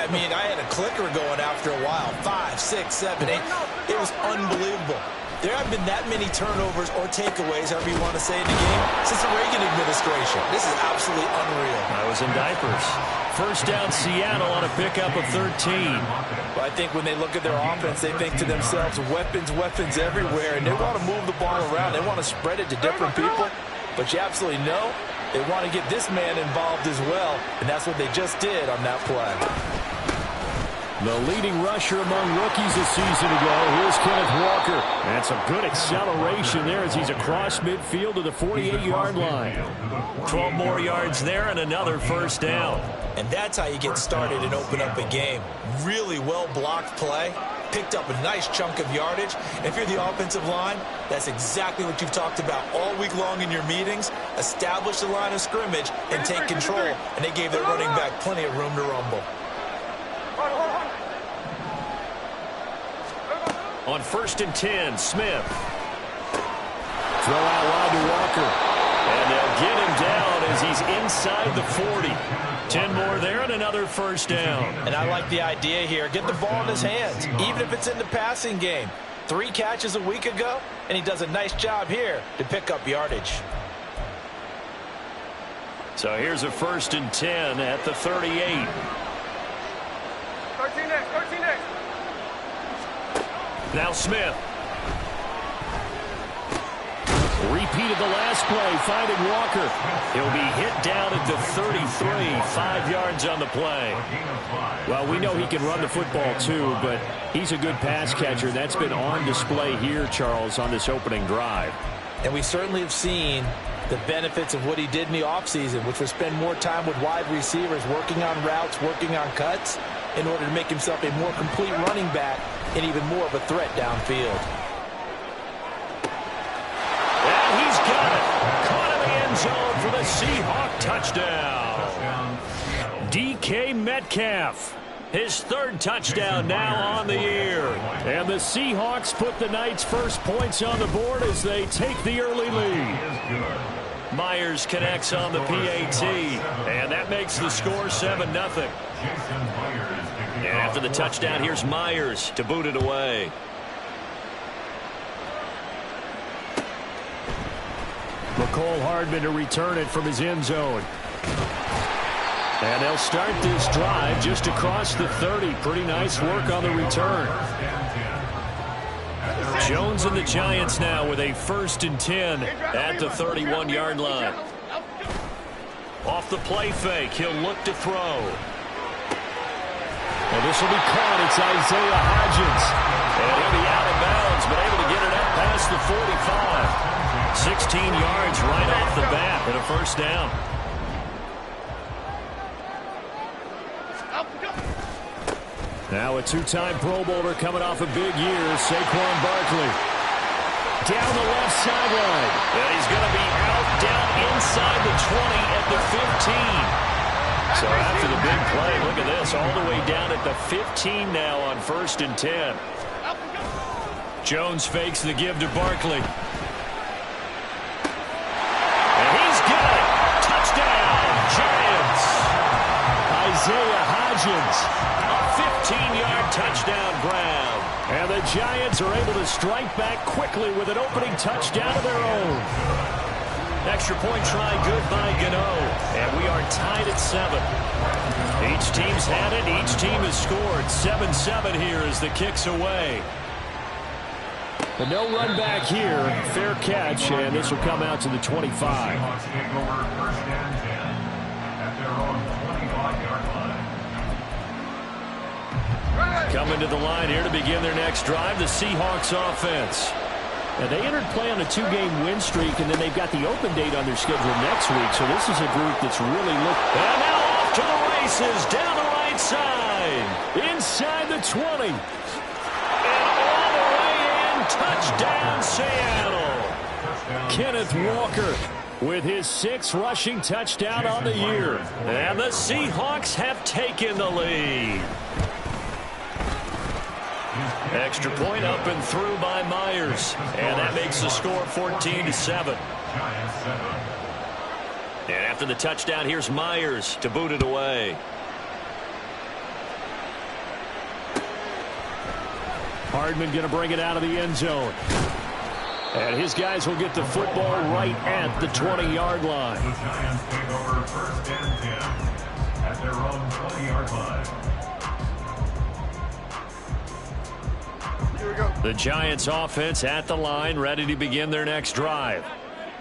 I mean, I had a clicker going after a while. 5, 6, 7, 8. It was unbelievable. There haven't been that many turnovers or takeaways, however you want to say, in the game since the Reagan administration. This is absolutely unreal. I was in diapers. First down, Seattle on a pickup of 13. Well, I think when they look at their offense, they think to themselves, weapons, weapons everywhere, and they want to move the ball around. They want to spread it to different people, but you absolutely know they want to get this man involved as well, and that's what they just did on that play. The leading rusher among rookies a season ago. Here's Kenneth Walker. And some good acceleration there as he's across midfield to the 48-yard line. 12 more yards there and another first down. And that's how you get started and open up a game. Really well-blocked play. Picked up a nice chunk of yardage. And if you're the offensive line, that's exactly what you've talked about all week long in your meetings. Establish the line of scrimmage and take control. And they gave their running back plenty of room to rumble. On 1st and 10, Smith. Throw out wide to Walker. And they'll get him down as he's inside the 40. 10 more there and another first down. And I like the idea here. Get the ball in his hands, even if it's in the passing game. 3 catches a week ago, and he does a nice job here to pick up yardage. So here's a 1st and 10 at the 38. 13 next. Now Smith. Repeated the last play, finding Walker. He'll be hit down at the 33, 5 yards on the play. Well, we know he can run the football too, but he's a good pass catcher. That's been on display here, Charles, on this opening drive. And we certainly have seen the benefits of what he did in the offseason, which was spend more time with wide receivers, working on routes, working on cuts, in order to make himself a more complete running back and even more of a threat downfield. And he's got it. Caught in the end zone for the Seahawk touchdown. DK Metcalf. His 3rd touchdown now on the year. And the Seahawks put the Knights' first points on the board as they take the early lead. Myers connects on the PAT. And that makes the score 7-0. And after the touchdown, here's Myers to boot it away. McCole Hardman to return it from his end zone. And they'll start this drive just across the 30. Pretty nice work on the return. Jones and the Giants now with a 1st and 10 at the 31-yard line. Off the play fake, he'll look to throw. And this will be caught. It's Isaiah Hodgins. And he'll be out of bounds, but able to get it up past the 45. 16 yards right off the bat and a first down. Now a 2-time Pro Bowler coming off a big year, Saquon Barkley. Down the left sideline. And he's going to be out down inside the 20 at the 15. So after the big play, look at this, all the way down at the 15 now on 1st and 10. Jones fakes the give to Barkley. And he's got it. Touchdown, Giants. Isaiah Hodgins, a 15-yard touchdown grab. And the Giants are able to strike back quickly with an opening touchdown of their own. Extra point try good by Gano. And we are tied at 7. Each team's had it. Each team has scored. 7-7 here as the kick's away. And no run back here. Fair catch, and this will come out to the 25. Coming to the line here to begin their next drive, the Seahawks offense. Now, they entered play on a 2-game win streak, and then they've got the open date on their schedule next week. So this is a group that's really looking. And now off to the races, down the right side, inside the 20. And all the way in, touchdown Seattle. Kenneth Walker with his 6th rushing touchdown on the year. And the Seahawks have taken the lead. Extra point up and through by Myers. And that makes the score 14-7. And after the touchdown, here's Myers to boot it away. Hardman going to bring it out of the end zone. And his guys will get the football right at the 20-yard line. The Giants take over first and 10 at their own 20-yard line. The Giants offense at the line, ready to begin their next drive.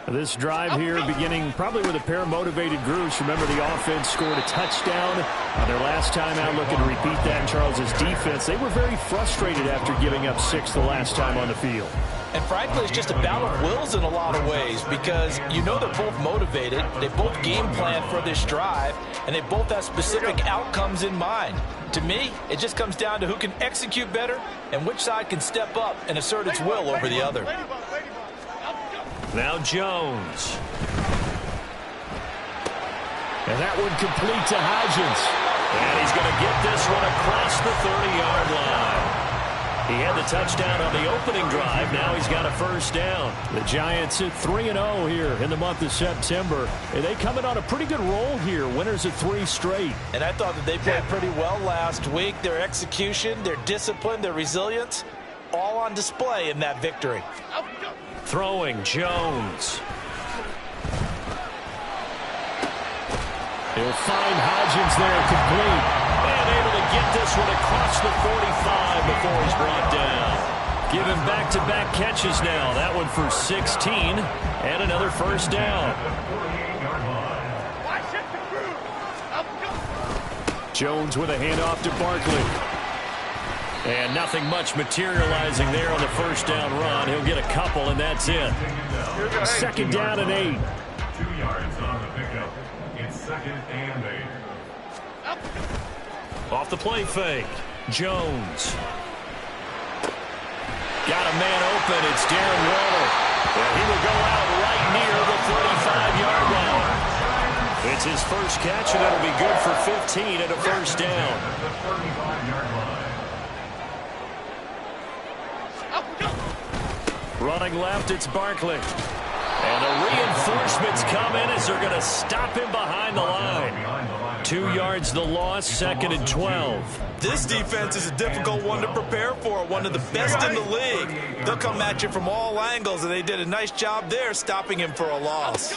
This drive here beginning probably with a pair of motivated groups. Remember, the offense scored a touchdown on their last time out, looking to repeat that in Charles's defense. They were very frustrated after giving up 6 the last time on the field. And frankly, it's just a battle of wills in a lot of ways because you know they're both motivated, they both game plan for this drive, and they both have specific outcomes in mind. To me, it just comes down to who can execute better and which side can step up and assert its will over the other. Now Jones. And that one complete to Hodgins. And he's going to get this one across the 30-yard line. He had the touchdown on the opening drive. Now he's got a first down. The Giants at 3-0 here in the month of September. And they come in on a pretty good roll here. Winners of 3 straight. And I thought that they played pretty well last week. Their execution, their discipline, their resilience, all on display in that victory. Throwing Jones. He'll find Hodgins there complete. And able to get this one across the 45 before he's brought down. Give him back-to-back catches now. That one for 16 and another first down. Jones with a handoff to Barkley. And nothing much materializing there on the first down run. He'll get a couple, and that's it. Second down and 8. 2 yards on the pickup. It's second and 8. Off the play fake. Jones. Got a man open. It's Darren Waller. And he will go out right near the 35-yard line. It's his first catch, and it'll be good for 15 and a first down. The 35-yard line. Running left, it's Barkley. And the reinforcements come in as they're going to stop him behind the line. 2 yards the loss, second and 12. This defense is a difficult one to prepare for, one of the best in the league. They'll come at you from all angles, and they did a nice job there stopping him for a loss.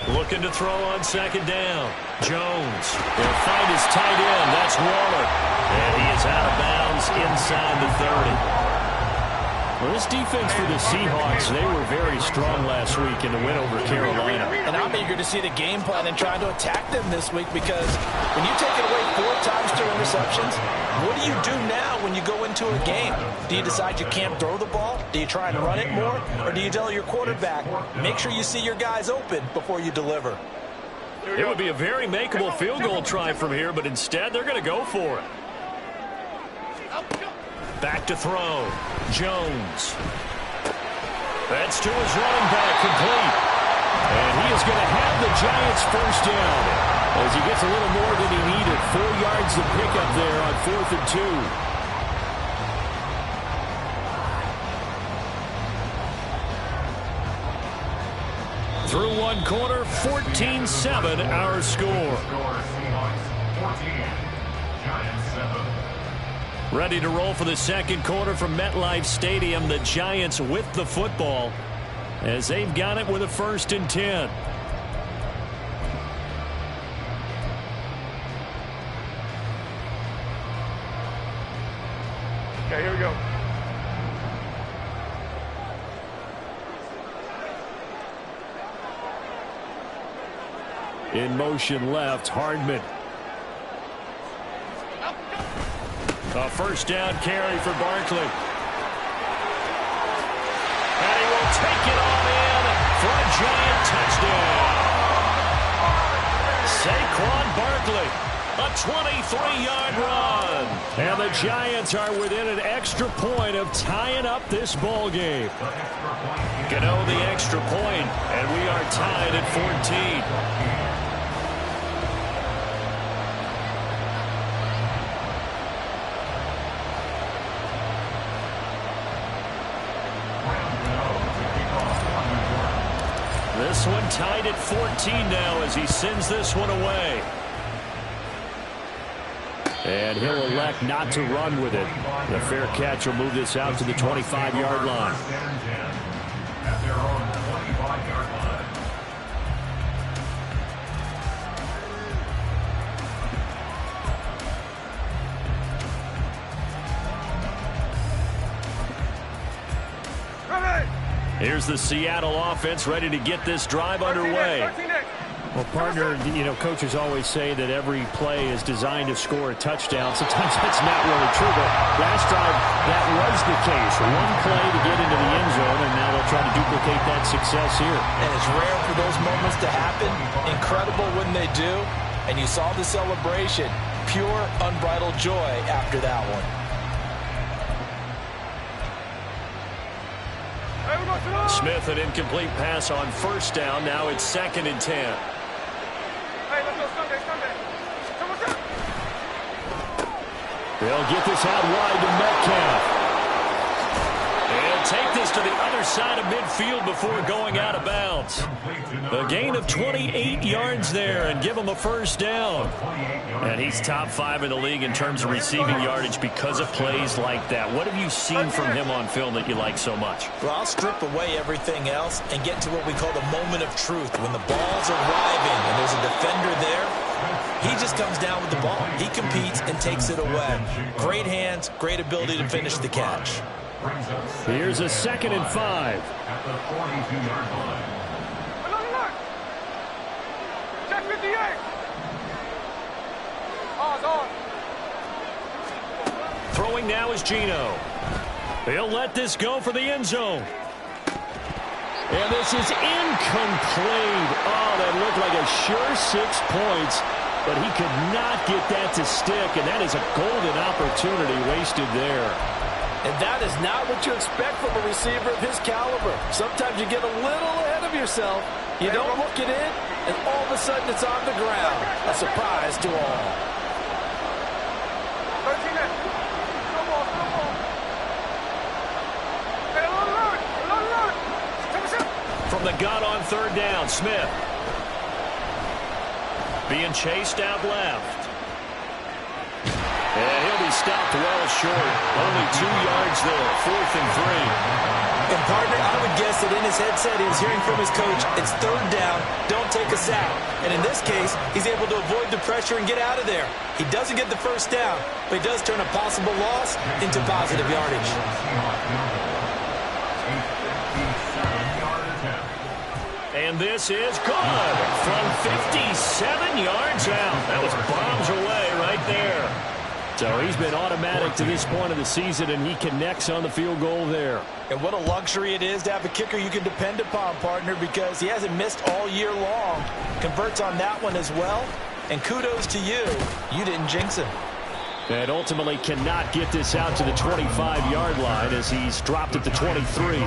Looking to throw on second down. Jones will find his tight end. That's Waller. And he is out of bounds inside the 30. Well, this defense for the Seahawks, they were very strong last week in the win over Carolina. And I'm eager to see the game plan and trying to attack them this week because when you take it away 4 times to interceptions, what do you do now when you go into a game? Do you decide you can't throw the ball? Do you try and run it more? Or do you tell your quarterback, make sure you see your guys open before you deliver? It would be a very makeable field goal try from here, but instead they're going to go for it. Back to throw. Jones. That's to his running back, complete. And he is going to have the Giants first down as he gets a little more than he needed. 4 yards to pick up there on 4th and 2. Through one quarter, 14-7 our score. Ready to roll for the second quarter from MetLife Stadium. The Giants with the football as they've got it with a 1st and 10. Okay, here we go. In motion left, Hardman. A first down carry for Barkley. And he will take it on in for a Giant touchdown. Saquon Barkley, a 23-yard run. And the Giants are within an extra point of tying up this ball game. Gano the extra point, and we are tied at 14. This one tied at 14 now as he sends this one away. And he'll elect not to run with it. The fair catch will move this out to the 25-yard line. At their own 25-yard line. Here's the Seattle offense ready to get this drive underway. Well, partner, you know, coaches always say that every play is designed to score a touchdown. Sometimes that's not really true, but last drive, that was the case. One play to get into the end zone, and now they'll try to duplicate that success here. And it's rare for those moments to happen. Incredible when they do. And you saw the celebration. Pure, unbridled joy after that one. Smith, an incomplete pass on first down. Now it's 2nd and 10. They'll get this out wide to Metcalf. And take this to the other side of midfield before going out of bounds. A gain of 28 yards there and give him a first down. And he's top 5 in the league in terms of receiving yardage because of plays like that. What have you seen from him on film that you like so much? Well, I'll strip away everything else and get to what we call the moment of truth. When the ball's arriving and there's a defender there, he just comes down with the ball. He competes and takes it away. Great hands, great ability to finish the catch. Here's a 2nd and 5. At the 42-yard line. Check 58. On. Throwing now is Geno. He'll let this go for the end zone. And this is incomplete. Oh, that looked like a sure 6 points, but he could not get that to stick, and that is a golden opportunity wasted there. And that is not what you expect from a receiver of his caliber. Sometimes you get a little ahead of yourself. You don't hook it in, and all of a sudden it's on the ground. A surprise to all. From the gun on 3rd down, Smith. Being chased out left. And he'll be stopped well short. Only 2 yards there. 4th and 3. And partner, I would guess that in his headset he was hearing from his coach, it's 3rd down, don't take a sack. And in this case, he's able to avoid the pressure and get out of there. He doesn't get the first down, but he does turn a possible loss into positive yardage. And this is good from 57 yards out. That was bombs away right there. So he's been automatic to this point of the season, and he connects on the field goal there. And what a luxury it is to have a kicker you can depend upon, partner, because he hasn't missed all year long. Converts on that one as well. And kudos to you. You didn't jinx him. And ultimately cannot get this out to the 25-yard line as he's dropped at the 23.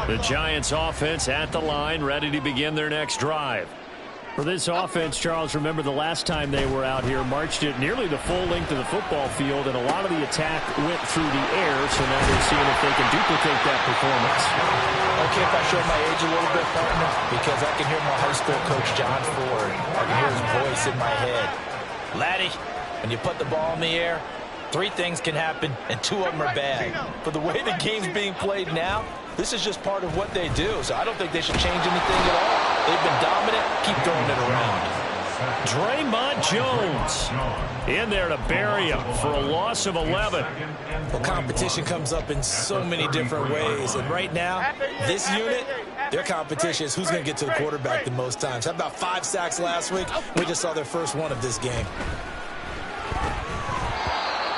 The Giants offense at the line, ready to begin their next drive. For this offense, Charles, remember the last time they were out here, marched it nearly the full length of the football field, and a lot of the attack went through the air, so now they're seeing if they can duplicate that performance. Okay, if I show my age a little bit, partner, because I can hear my high school coach, John Ford. I can hear his voice in my head. Laddie, when you put the ball in the air, 3 things can happen, and 2 of them are bad. For the way the game's being played now, this is just part of what they do, so I don't think they should change anything at all. They've been dominant. Keep throwing it around. Draymond Jones in there to bury him for a loss of 11. Well, competition comes up in so many different ways, and right now, this unit, their competition is who's going to get to the quarterback the most times. How about 5 sacks last week? We just saw their first one of this game.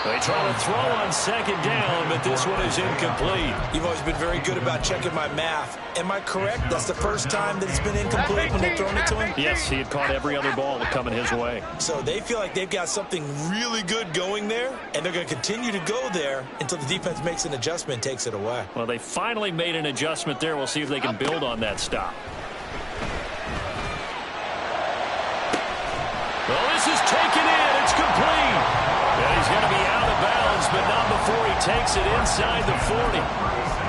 They try to throw on 2nd down, but this one is incomplete. You've always been very good about checking my math. Am I correct? That's the first time that it's been incomplete when they've thrown it to him? Yes, he had caught every other ball coming his way. So they feel like they've got something really good going there, and they're going to continue to go there until the defense makes an adjustment and takes it away. Well, they finally made an adjustment there. We'll see if they can build on that stop. Well, this is taken in. It's complete. And he's going to be out of bounds, but not before he takes it inside the 40.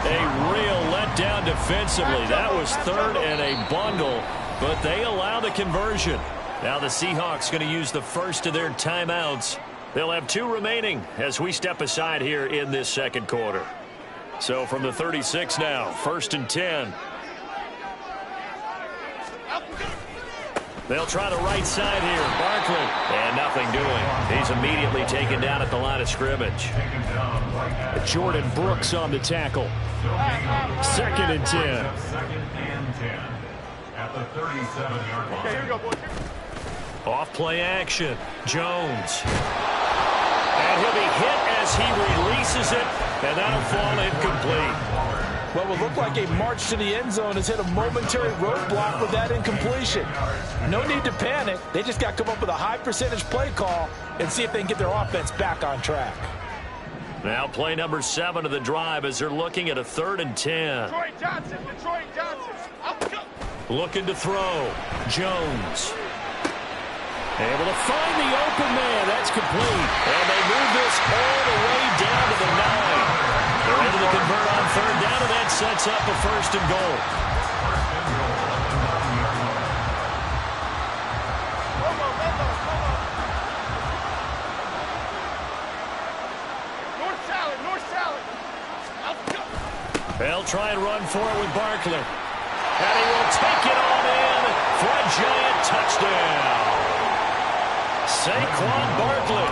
A real letdown defensively. That was 3rd and a bundle, but they allow the conversion. Now the Seahawks going to use the first of their timeouts. They'll have 2 remaining as we step aside here in this second quarter. So from the 36 now, 1st and 10. They'll try the right side here. Barkley. And nothing doing. He's immediately taken down at the line of scrimmage. Jordan Brooks on the tackle. 2nd and 10. 2nd and 10 at the 37-yard line. Okay, here we go, boys. Off play action. Jones. And he'll be hit as he releases it. And that'll fall incomplete. What would look like a march to the end zone has hit a momentary roadblock with that incompletion. No need to panic. They just got to come up with a high percentage play call and see if they can get their offense back on track. Now play number 7 of the drive as they're looking at a 3rd and 10. Detroit Johnson. Up go. Looking to throw. Jones. Able to find the open man. That's complete. And they move this all the way down to the 9. They're able to convert on 3rd down, and that sets up a 1st and goal. North salad. Up go. They'll try and run for it with Barkley. And he will take it on in for a giant touchdown. Saquon Barkley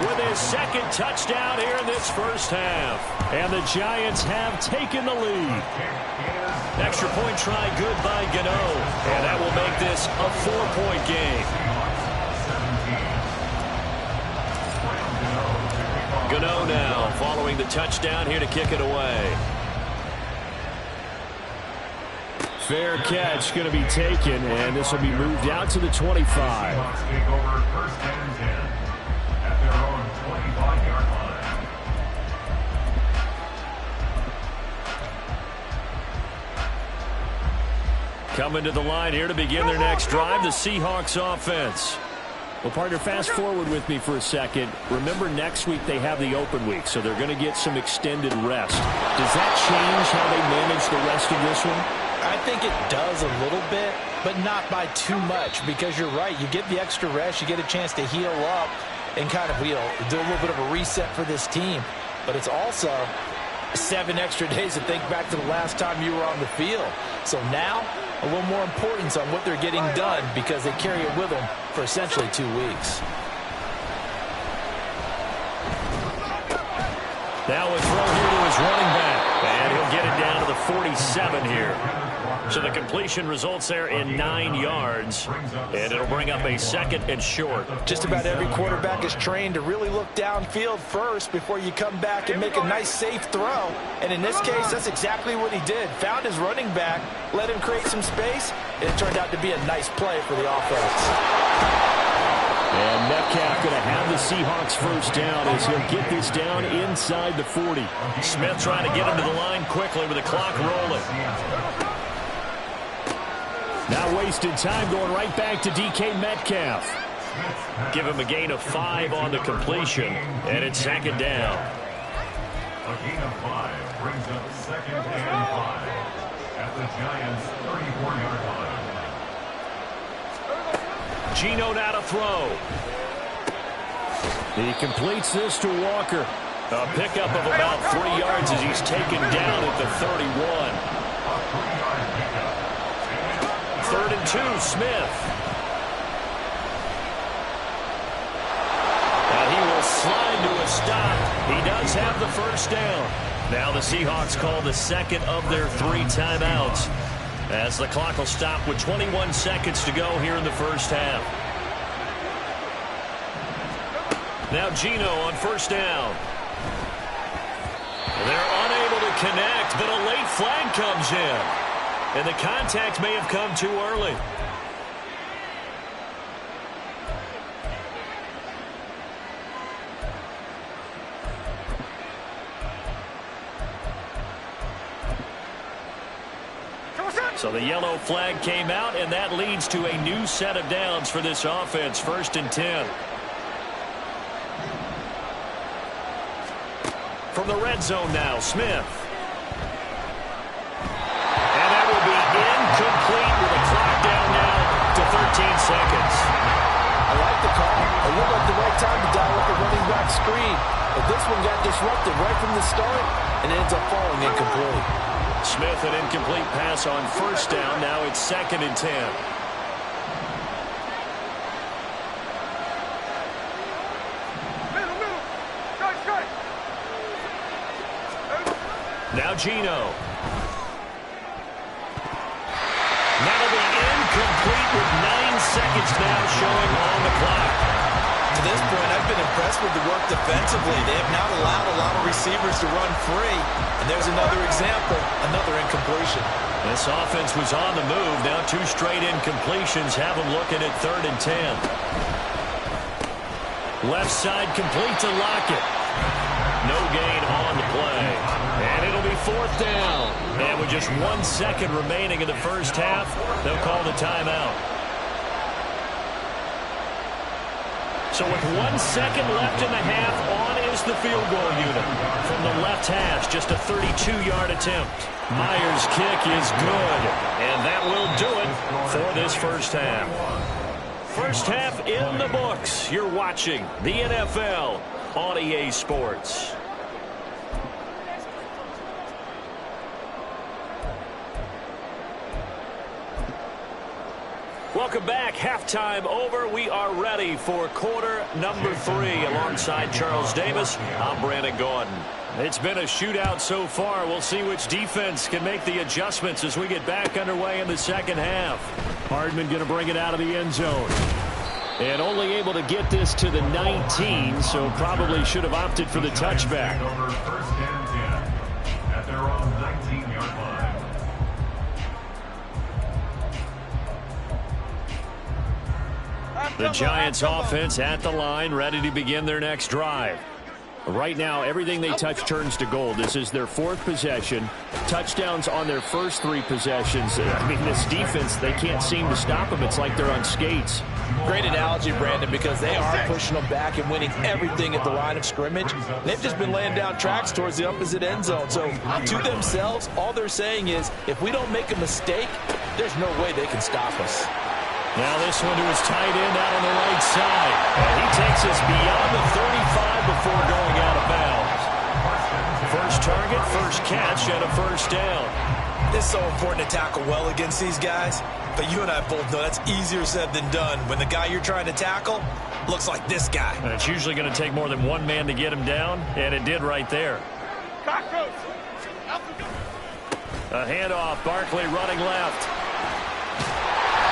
with his 2nd touchdown here in this first half. And the Giants have taken the lead. Extra point try good by Gano. And that will make this a 4-point game. Gano now following the touchdown here to kick it away. Fair catch going to be taken, and this will be moved out to the 25. Seahawks take over 1st and 10 at their own 25-yard line. Coming to the line here to begin their next drive, the Seahawks offense. Well, partner, fast forward with me for a second. Remember, next week they have the open week, so they're going to get some extended rest. Does that change how they manage the rest of this one? I think it does a little bit, but not by too much, because you're right. You get the extra rest. You get a chance to heal up and kind of, do a little bit of a reset for this team. But it's also 7 extra days to think back to the last time you were on the field. So now, a little more importance on what they're getting done because they carry it with them for essentially 2 weeks. Now a throw here to his running back, and he'll get it down to the 47 here. So the completion results there in 9 yards, and it'll bring up a 2nd and short. Just about every quarterback is trained to really look downfield first before you come back and make a nice, safe throw. And in this case, that's exactly what he did. Found his running back, let him create some space, and it turned out to be a nice play for the offense. And Metcalf going to have the Seahawks first down as he'll get this down inside the 40. Smith trying to get him to the line quickly with the clock rolling. Now wasted time going right back to DK Metcalf. Give him a gain of 5 on the completion, and it's 2nd down. A gain of 5 brings up 2nd and 5 at the Giants' 34-yard line. Geno now to throw. He completes this to Walker. A pickup of about 3 yards as he's taken down at the 31. 3rd and 2, Smith. And he will slide to a stop. He does have the first down. Now the Seahawks call the 2nd of their 3 timeouts, as the clock will stop with 21 seconds to go here in the first half. Now Geno on 1st down. They're unable to connect, but a late flag comes in. And the contact may have come too early. So the yellow flag came out, and that leads to a new set of downs for this offense. 1st and 10. From the red zone now, Smith. And that will be incomplete with a clock down now to 13 seconds. disrupted right from the start, and it ends up falling incomplete. Smith, an incomplete pass on first down. Now it's 2nd and 10. Middle. Strike. Now Geno. That'll be incomplete with 9 seconds now showing on the clock. To this point, I've been impressed with the work defensively. They have not allowed a lot of receivers to run free. And there's another example, another incompletion. This offense was on the move. Now 2 straight incompletions have them looking at 3rd and 10. Left side complete to Lockett. No gain on the play. And it'll be 4th down. And with just 1 second remaining in the first half, they'll call the timeout. So with 1 second left in the half, on is the field goal unit. From the left hash, just a 32-yard attempt. Myers' kick is good. And that will do it for this first half. First half in the books. You're watching the NFL on EA Sports. Welcome back. Halftime over. We are ready for quarter number 3. Alongside Charles Davis, I'm Brandon Gordon. It's been a shootout so far. We'll see which defense can make the adjustments as we get back underway in the second half. Hardman going to bring it out of the end zone. And only able to get this to the 19, so probably should have opted for the touchback. Over 1st and 10 at their own 19-yard line. The Giants offense at the line, ready to begin their next drive. Right now, everything they touch turns to gold. This is their 4th possession. Touchdowns on their first 3 possessions. I mean, this defense, they can't seem to stop them. It's like they're on skates. Great analogy, Brandon, because they are pushing them back and winning everything at the line of scrimmage. They've just been laying down tracks towards the opposite end zone. So to themselves, all they're saying is, if we don't make a mistake, there's no way they can stop us. Now this one to his tight end out on the right side. And he takes us beyond the 35 before going out of bounds. First target, first catch, and a first down. It's so important to tackle well against these guys. But you and I both know that's easier said than done when the guy you're trying to tackle looks like this guy. And it's usually going to take more than one man to get him down, and it did right there. Cockroach. A handoff, Barkley running left.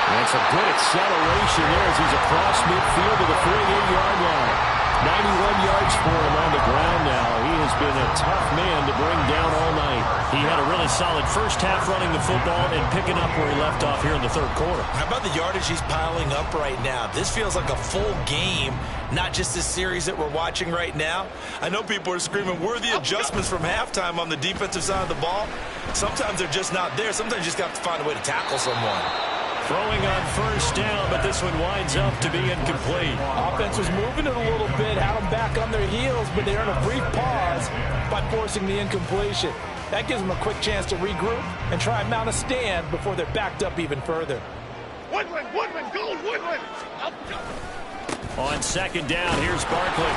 That's a good acceleration there as he's across midfield to the 48-yard line. 91 yards for him on the ground now. He has been a tough man to bring down all night. He had a really solid first half running the football and picking up where he left off here in the 3rd quarter. How about the yardage he's piling up right now? This feels like a full game, not just this series that we're watching right now. I know people are screaming, where are the adjustments from halftime on the defensive side of the ball? Sometimes they're just not there. Sometimes you just got to find a way to tackle someone. Throwing on first down, but this one winds up to be incomplete. Offense was moving it a little bit, had them back on their heels, but they earned a brief pause by forcing the incompletion. That gives them a quick chance to regroup and try and mount a stand before they're backed up even further. Woodland, gold, Woodland. On second down, here's Barkley.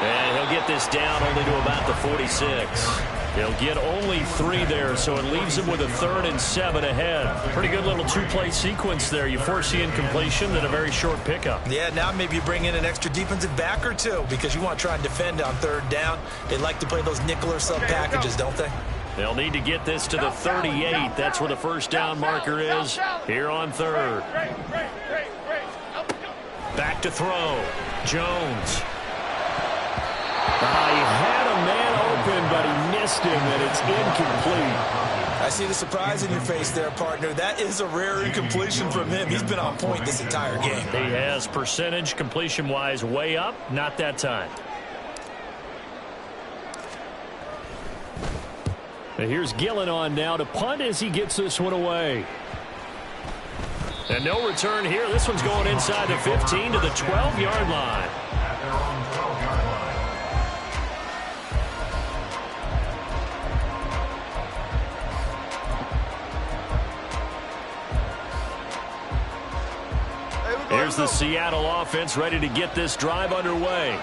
And he'll get this down only to about the 46. He'll get only 3 there, so it leaves him with a 3rd and 7 ahead. Pretty good little 2-play sequence there. You force the incompletion, then a very short pickup. Yeah, now maybe you bring in an extra defensive back or 2 because you want to try and defend on 3rd down. They like to play those nickel or sub packages, don't they? They'll need to get this to the 38. That's where the first down marker is here on 3rd. Back to throw. Jones. He had a man open, but he missed him, and it's incomplete. I see the surprise in your face there, partner. That is a rare incompletion from him. He's been on point this entire game. He has percentage completion-wise way up, not that time. And here's Gillen on now to punt as he gets this one away. And no return here. This one's going inside the 15 to the 12-yard line. At their own 12-yard line. Here's the Seattle offense ready to get this drive underway.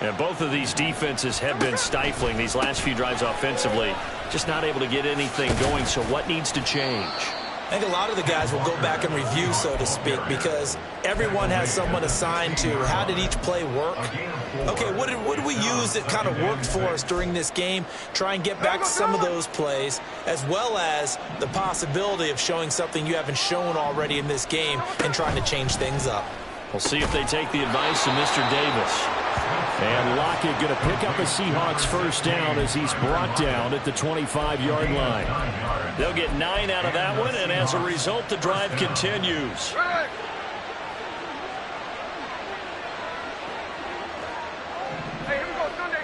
And both of these defenses have been stifling these last few drives offensively. Just not able to get anything going, so what needs to change? I think a lot of the guys will go back and review, so to speak, because everyone has someone assigned to how did each play work. Okay, what did we use that kind of worked for us during this game? Try and get back to some of those plays, as well as the possibility of showing something you haven't shown already in this game and trying to change things up. We'll see if they take the advice of Mr. Davis. And Lockett going to pick up a Seahawks first down as he's brought down at the 25-yard line. They'll get 9 out of that one, and as a result, the drive continues. Hey, here we go. Sunday.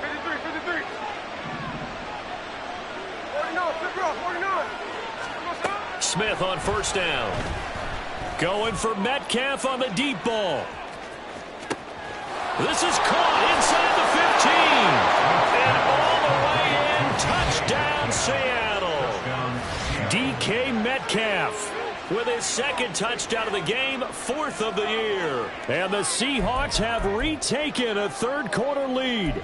53. 49, flip it off, 49. Smith on first down. Going for Metcalf on the deep ball. This is caught inside the 15. And all the way in. Touchdown, Seattle. DK Metcalf with his second touchdown of the game, 4th of the year. And the Seahawks have retaken a third-quarter lead.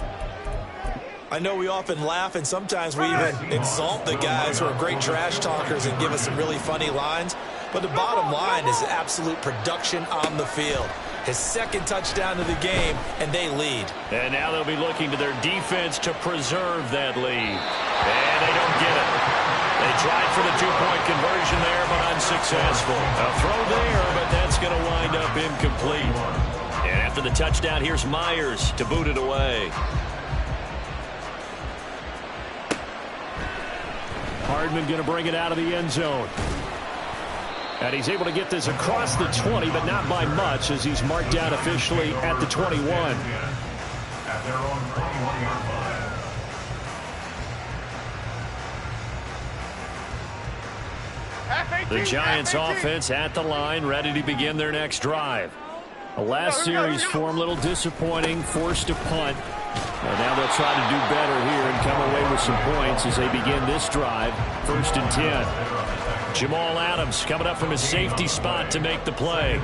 I know we often laugh, and sometimes we even exalt the guys who are great trash talkers and give us some really funny lines. But the bottom line is absolute production on the field. His second touchdown of the game, and they lead. And now they'll be looking to their defense to preserve that lead. And they don't get it. They tried for the two-point conversion there, but unsuccessful. A throw there, but that's going to wind up incomplete. And after the touchdown, here's Myers to boot it away. Hardman going to bring it out of the end zone. And he's able to get this across the 20, but not by much, as he's marked down officially at the 21. At their own 21-yard line. The Giants offense at the line, ready to begin their next drive. The last series for him, a little disappointing, forced to punt. And now they'll try to do better here and come away with some points as they begin this drive, 1st and 10. Jamal Adams coming up from his safety spot to make the play.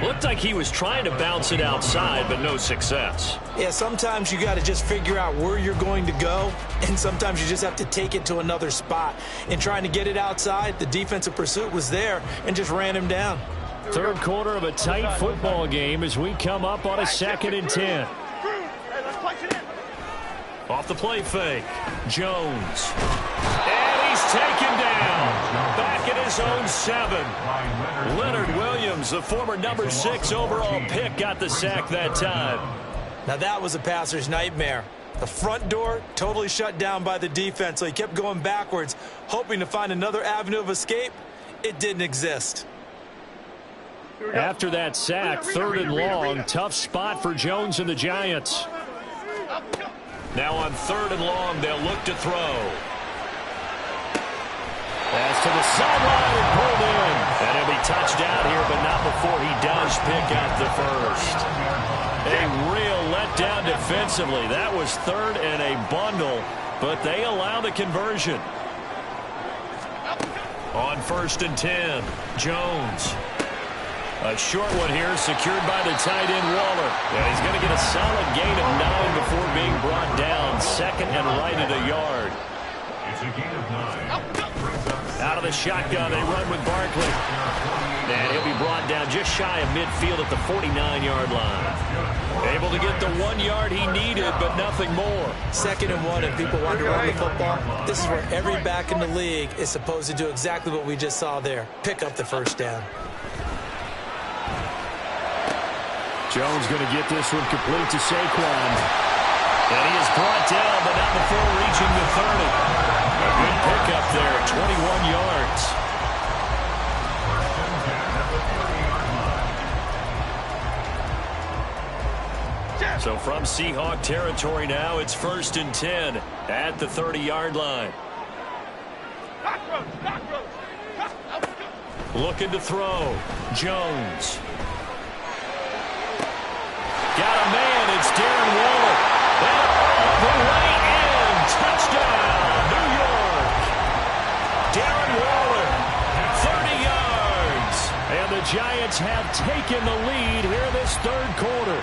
Looked like he was trying to bounce it outside, but no success. Yeah, sometimes you got to just figure out where you're going to go, and sometimes you just have to take it to another spot. In trying to get it outside, the defensive pursuit was there and just ran him down. Third quarter of a tight football game as we come up on a 2nd and 10. Off the play fake, Jones. And he's taken down. Back at his own 7. Leonard Williams, the former number 6 overall pick, got the sack that time. Now that was a passer's nightmare. The front door totally shut down by the defense, so he kept going backwards, hoping to find another avenue of escape. It didn't exist. After that sack, 3rd and long, tough spot for Jones and the Giants. Now on 3rd and long, they'll look to throw. Pass to the sideline and pulled in. And he'll be touched out here, but not before he does pick up the first. A real letdown defensively. That was 3rd and a bundle, but they allow the conversion. On 1st and 10, Jones. A short one here, secured by the tight end Waller. And he's going to get a solid gain of 9 before being brought down. 2nd and right at a yard. It's a gain of 9. Out of the shotgun, they run with Barkley. And he'll be brought down just shy of midfield at the 49-yard line. Able to get the 1 yard he needed, but nothing more. 2nd and 1, and people want to run the football. This is where every back in the league is supposed to do exactly what we just saw there. Pick up the first down. Jones going to get this one complete to Saquon. And he is brought down, but not before reaching the 30. A good pickup there, 21 yards. So from Seahawk territory now, it's 1st and 10 at the 30-yard line. Looking to throw. Jones. Got a man, it's Darren Waller. And all the way in. Touchdown, New York. Darren Waller, 30 yards. And the Giants have taken the lead here this 3rd quarter.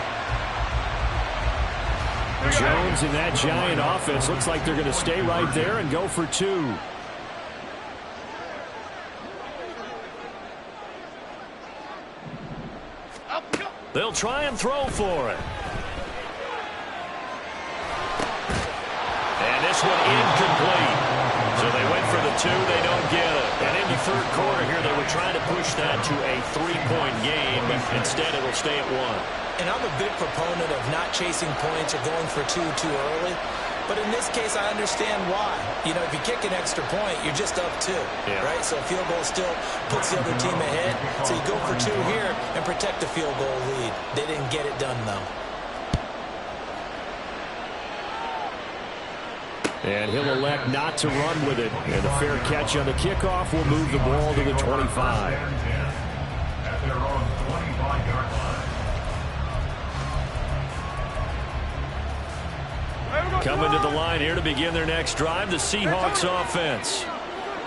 Jones and that Giant offense looks like they're going to stay right there and go for 2. They'll try and throw for it. And this one incomplete. So they went for the 2. They don't get it. And in the third quarter here, they were trying to push that to a 3-point game. But instead, it'll stay at 1. And I'm a big proponent of not chasing points or going for 2 too early. But in this case, I understand why. You know, if you kick an extra point, you're just up 2, right? So a field goal still puts the other team ahead. So you go for 2 here and protect the field goal lead. They didn't get it done, though. And he'll elect not to run with it. And a fair catch on the kickoff will move the ball to the 25. At their own 25-yard line. Coming to the line here to begin their next drive, the Seahawks offense.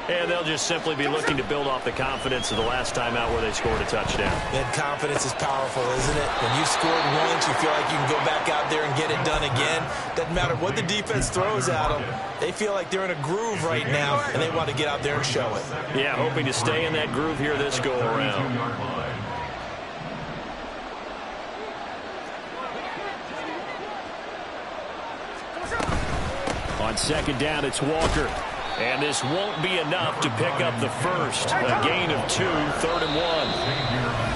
And they'll just simply be looking to build off the confidence of the last time out where they scored a touchdown. And confidence is powerful, isn't it? When you scored once, you feel like you can go back out there and get it done again. Doesn't matter what the defense throws at them. They feel like they're in a groove right now, and they want to get out there and show it. Yeah, hoping to stay in that groove here this go-around. On second down, it's Walker. And this won't be enough to pick up the first. A gain of 2, 3rd and 1.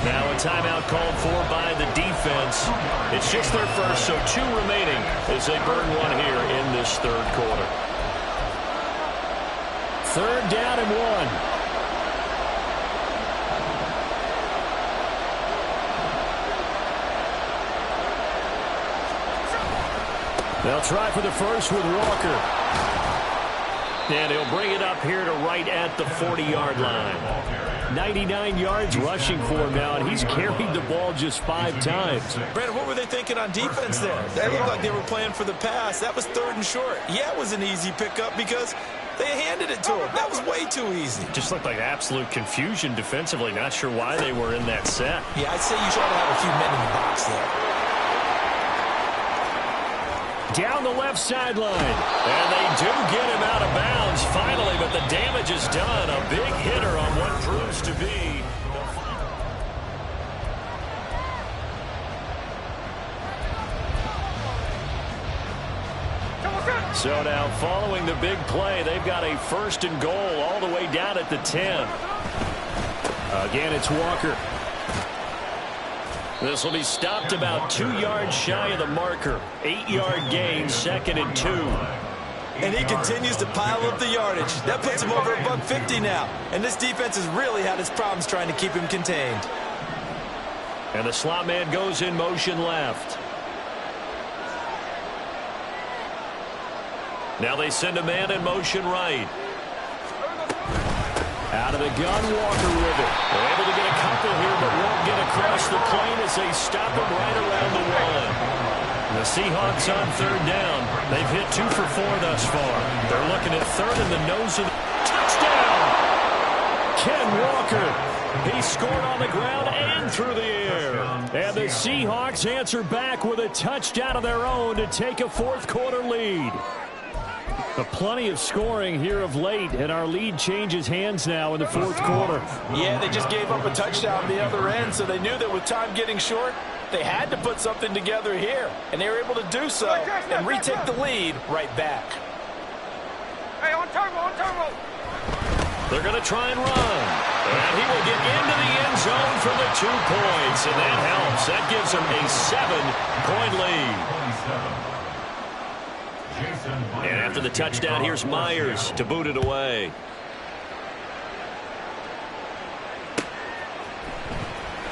Now a timeout called for by the defense. It's just their first, so 2 remaining as they burn 1 here in this third quarter. 3rd down and 1. They'll try for the first with Walker. And he'll bring it up here to right at the 40-yard line. 99 yards rushing for him now, and he's carried the ball just 5 times. Brandon, what were they thinking on defense there? They looked like they were playing for the pass. That was 3rd and short. Yeah, it was an easy pickup because they handed it to him. That was way too easy. Just looked like absolute confusion defensively. Not sure why they were in that set. Yeah, I'd say you try to have a few men in the box there. Down the left sideline. And they do get him out of bounds finally, but the damage is done. A big hitter on what proves to be. So now following the big play, they've got a 1st and goal all the way down at the 10. Again, it's Walker. This will be stopped about 2 yards shy of the marker. 8-yard gain, 2nd and 2. And he continues to pile up the yardage. That puts him over $150 now. And this defense has really had its problems trying to keep him contained. And the slot man goes in motion left. Now they send a man in motion right. Out of the gun, Walker with it. They're able to get a couple here, but won't get across the plane as they stop him right around the 1. The Seahawks on 3rd down. They've hit 2 for 4 thus far. They're looking at 3rd in the nose of the touchdown. Ken Walker. He scored on the ground and through the air. And the Seahawks answer back with a touchdown of their own to take a 4th quarter lead. But plenty of scoring here of late, and our lead changes hands now in the 4th quarter. Yeah, they just gave up a touchdown the other end, so they knew that with time getting short, they had to put something together here, and they were able to do so and retake the lead right back. Hey, on turbo. They're going to try and run. And he will get into the end zone for the 2 points, and that helps. That gives them a 7-point lead. And after the touchdown, here's Myers to boot it away.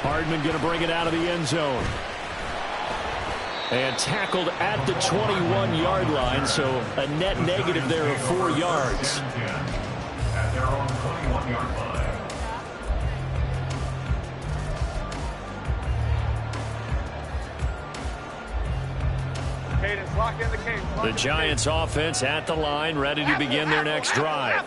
Hardman going to bring it out of the end zone. And tackled at the 21-yard line, so a net negative there of 4 yards. At their own 21-yard line. Cadence, lock in the cadence. The Giants offense at the line, ready to begin their next drive.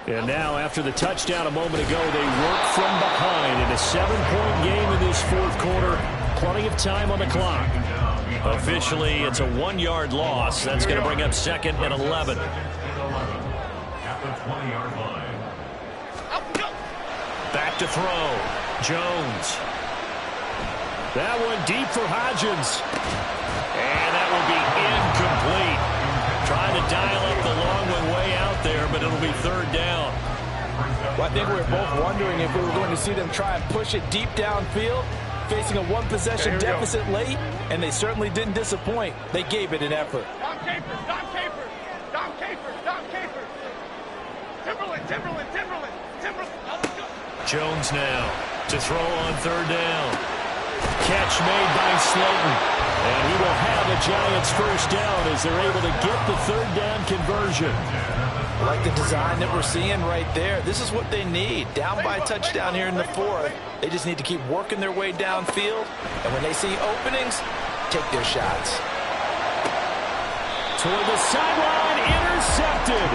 And now, after the touchdown a moment ago, they work from behind in a 7-point game in this 4th quarter. Plenty of time on the clock. Officially, it's a 1-yard loss. That's going to bring up 2nd and 11. At the 20-yard line. Back to throw. Jones. That one deep for Hodgins. And that will be incomplete. Trying to dial up the long one way out there, but it'll be 3rd down. Well, I think we were both wondering if we were going to see them try and push it deep downfield, facing a one-possession deficit late, and they certainly didn't disappoint. They gave it an effort. Dom Capers, Dom Capers, Dom Capers, Dom Capers. Timberland. Jones now to throw on 3rd down. Catch made by Slayton. And he will have a Giants 1st down as they're able to get the 3rd down conversion. I like the design that we're seeing right there. This is what they need. Down by a touchdown here in the 4th. They just need to keep working their way downfield. And when they see openings, take their shots. Toward the sideline, intercepted.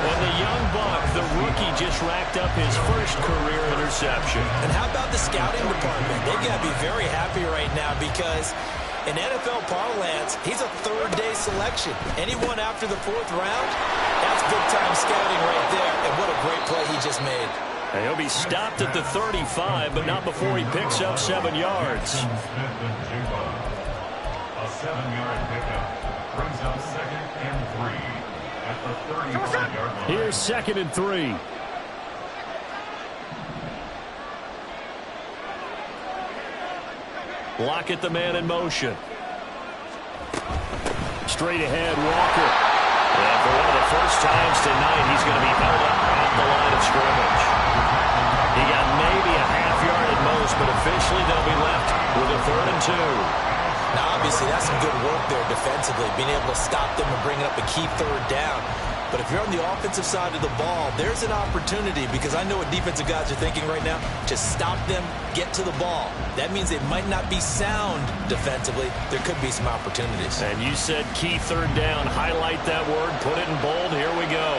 And the young buck, the rookie, just racked up his 1st career interception. And how about the scouting department? They got to be very happy right now because in NFL parlance, he's a 3rd-day selection. Anyone after the 4th round, that's big-time scouting right there. And what a great play he just made. And he'll be stopped at the 35, but not before he picks up 7 yards. A 7-yard pickup brings up 2nd and 3. At the 35-yard line. Here's 2nd and 3. Lockett, the man in motion. Straight ahead, Walker. And for one of the first times tonight, he's going to be held up at the line of scrimmage. He got maybe a half yard at most, but officially they'll be left with a 3rd and 2. Now, obviously, that's some good work there defensively, being able to stop them and bringing up a key 3rd down. But if you're on the offensive side of the ball, there's an opportunity because I know what defensive guys are thinking right now. Just stop them, get to the ball. That means they might not be sound defensively. There could be some opportunities. And you said key 3rd down. Highlight that word. Put it in bold. Here we go.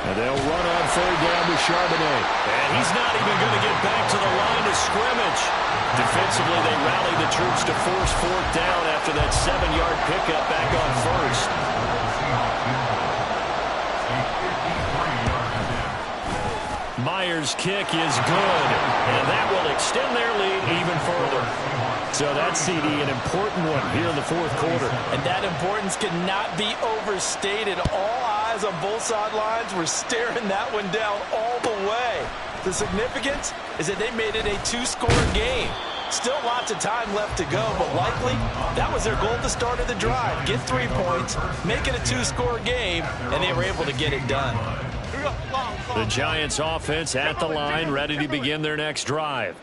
And they'll run on 3rd down with Charbonnet. And he's not even going to get back to the line of scrimmage. Defensively, they rally the troops to force 4th down after that 7-yard pickup back on 1st. Myers' kick is good. And that will extend their lead even further. So that CD, an important one here in the 4th quarter. And that importance cannot be overstated. All eyes on both sidelines were staring that one down all the way. The significance is that they made it a 2-score game. Still lots of time left to go, but likely that was their goal at the start of the drive. Get 3 points, make it a 2-score game, and they were able to get it done. The Giants offense at the line, ready to begin their next drive.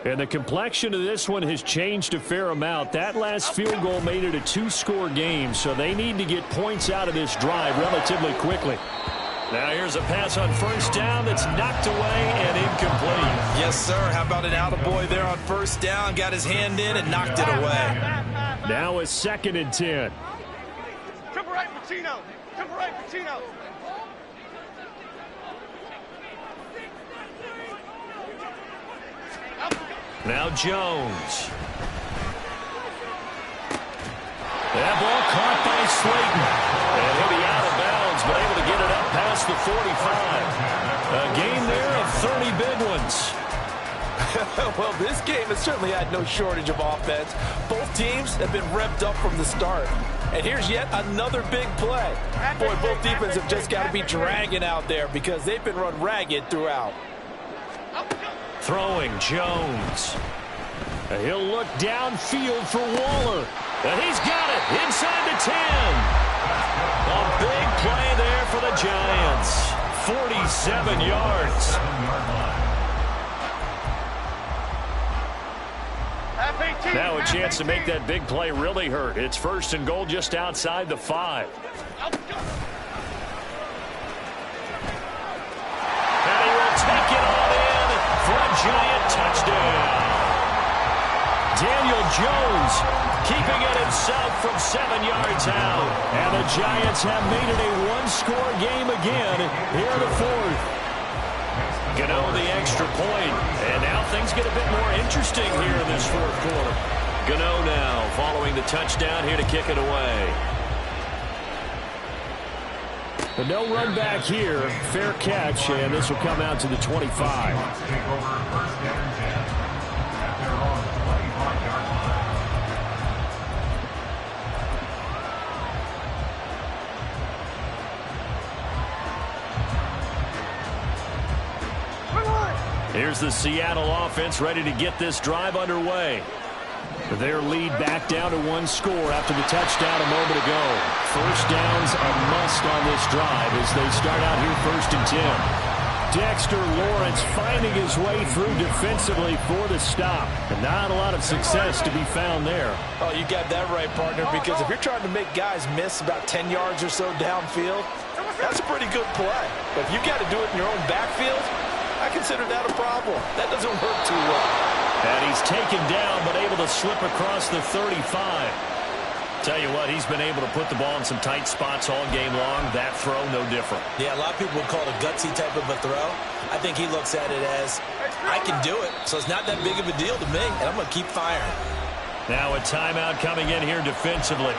And the complexion of this one has changed a fair amount. That last field goal made it a 2-score game, so they need to get points out of this drive relatively quickly. Now here's a pass on 1st down that's knocked away and incomplete. Yes, sir. How about an attaboy there on 1st down? Got his hand in and knocked it away. Now a 2nd and 10. Triple right, Pacino. Triple right, Pacino. Now Jones. That ball caught by Slayton. And he'll be out of bounds, but able to get it up past the 45. A game there of 30 big ones. Well, this game has certainly had no shortage of offense. Both teams have been revved up from the start. And here's yet another big play. Boy, both defenses have just got to be dragging out there because they've been run ragged throughout. Throwing Jones. And he'll look downfield for Waller. And he's got it inside the 10. A big play there for the Giants. 47 yards. Now a chance to make that big play really hurt. It's 1st and goal just outside the 5. And he will take it all in for a Giant touchdown. Daniel Jones keeping it himself from 7 yards out. And the Giants have made it a 1-score game again here in the 4th. Gano the extra point. And now things get a bit more interesting here in this fourth quarter. Gano now following the touchdown here to kick it away. But no run back here. Fair catch, and this will come out to the 25. Take over first down and 10 at their own 25-yard line. Here's the Seattle offense ready to get this drive underway. Their lead back down to one score after the touchdown a moment ago. First down's a must on this drive as they start out here 1st and 10. Dexter Lawrence finding his way through defensively for the stop. And not a lot of success to be found there. Oh, you got that right, partner, because if you're trying to make guys miss about 10 yards or so downfield, that's a pretty good play. But if you got to do it in your own backfield, I consider that a problem. That doesn't work too well. And he's taken down but able to slip across the 35. Tell you what, he's been able to put the ball in some tight spots all game long. That throw, no different. Yeah, a lot of people would call it a gutsy type of a throw. I think he looks at it as, I can do it, so it's not that big of a deal to me, and I'm going to keep firing. Now a timeout coming in here defensively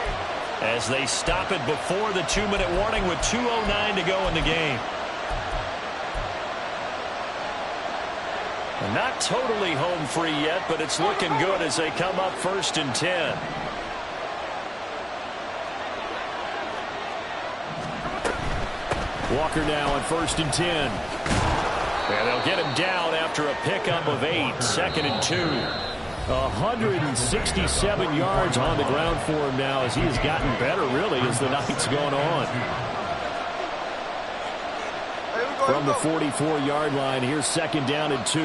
as they stop it before the 2-minute warning with 2:09 to go in the game. Not totally home free yet, but it's looking good as they come up 1st and 10. Walker now on 1st and 10. And they'll get him down after a pickup of 8, 2nd and 2. 167 yards on the ground for him now as he has gotten better, really, as the night's going on. From the 44-yard line, here's 2nd down and 2.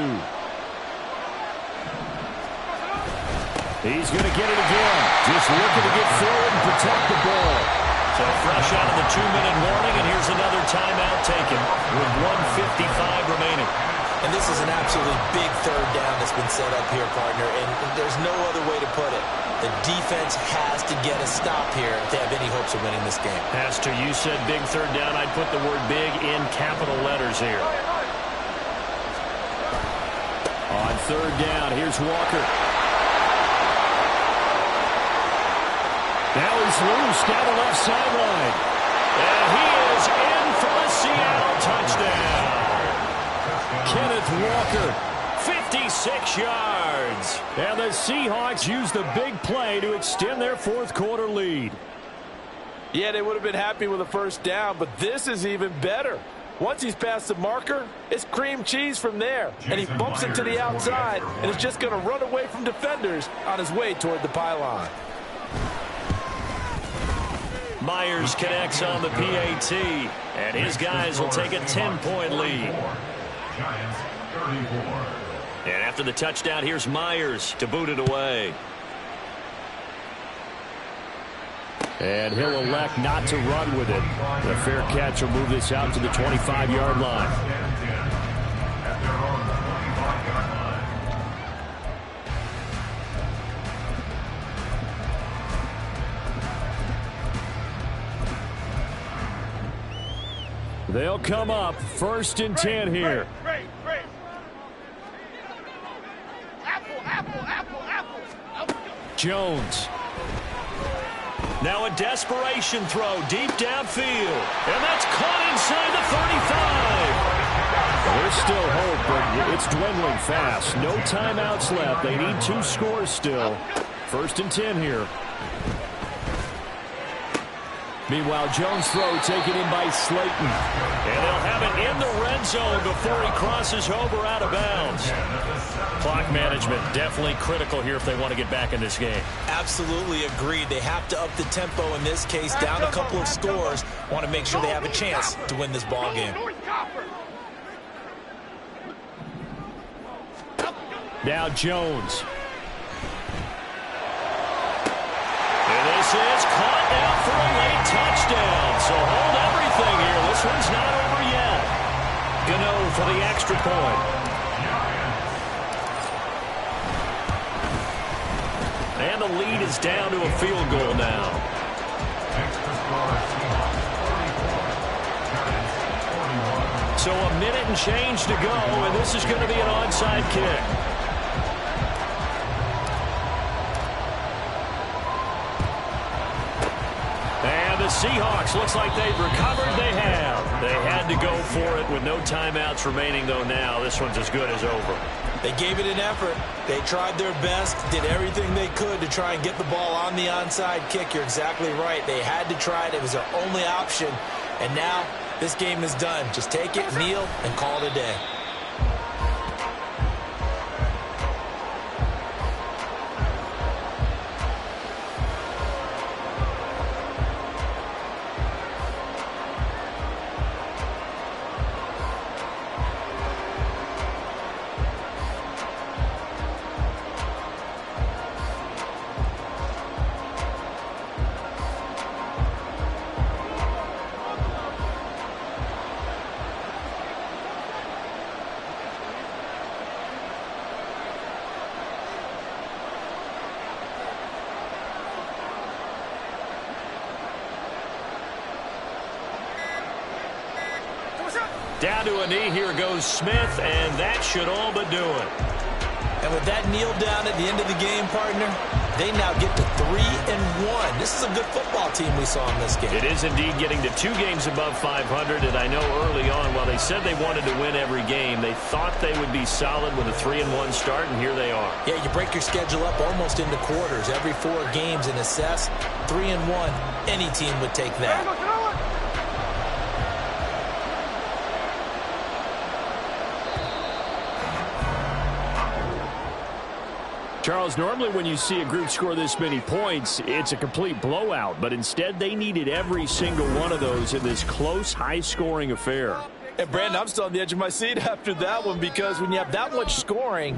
He's going to get it again. Just looking to get forward and protect the ball. So fresh out of the 2-minute warning, and here's another timeout taken with 1:55 remaining. And this is an absolutely big third down that's been set up here, partner, and there's no other way to put it. The defense has to get a stop here if they have any hopes of winning this game. Pastor, you said big third down. I'd put the word big in capital letters here. On 3rd down, here's Walker. Now he's loose down the left sideline. And he is in for a Seattle touchdown. Kenneth Walker, 56 yards. and the Seahawks use the big play to extend their fourth quarter lead. Yeah, they would have been happy with a first down, but this is even better. Once he's past the marker, it's cream cheese from there, and he bumps it to the outside, and is just going to run away from defenders on his way toward the pylon. Myers connects on the PAT, and his guys will take a 10-point lead. Giants 34. And after the touchdown, here's Myers to boot it away. And he'll elect not to run with it. The fair catch will move this out to the 25-yard line. At their own 25-yard line. They'll come up 1st and 10 here. Great. Apple. Jones. Now a desperation throw deep downfield. And that's caught inside the 35. There's still hope, but it's dwindling fast. No timeouts left. They need 2 scores still. 1st and 10 here. Meanwhile, Jones' throw taken in by Slayton. And they'll have it in the red zone before he crosses over out of bounds. Clock management definitely critical here if they want to get back in this game. Absolutely agreed. They have to up the tempo in this case, down a couple of scores. Want to make sure they have a chance to win this ball game. Now Jones. And this is caught down for a late touchdown. So hold everything here. This one's not over yet. Gano for the extra point. And the lead is down to a field goal now. Extra score, Seahawks 34, Giants 41. So a minute and change to go, and this is going to be an onside kick. And the Seahawks, looks like they've recovered. They have. They had to go for it with no timeouts remaining, though now. This one's as good as over. They gave it an effort. They tried their best, did everything they could to try and get the ball on the onside kick. You're exactly right. They had to try it. It was their only option. And now this game is done. Just take it, kneel, and call it a day. Down to a knee, here goes Smith, and that should all but do it. And with that kneel down at the end of the game, partner, they now get to 3-1. This is a good football team we saw in this game. It is indeed getting to 2 games above 500, and I know early on, while they said they wanted to win every game, they thought they would be solid with a 3-1 start, and here they are. Yeah, you break your schedule up almost into quarters, every 4 games, and assess 3-1. Any team would take that. Charles, normally when you see a group score this many points, it's a complete blowout. But instead, they needed every single one of those in this close, high-scoring affair. And, Brandon, I'm still on the edge of my seat after that one because when you have that much scoring,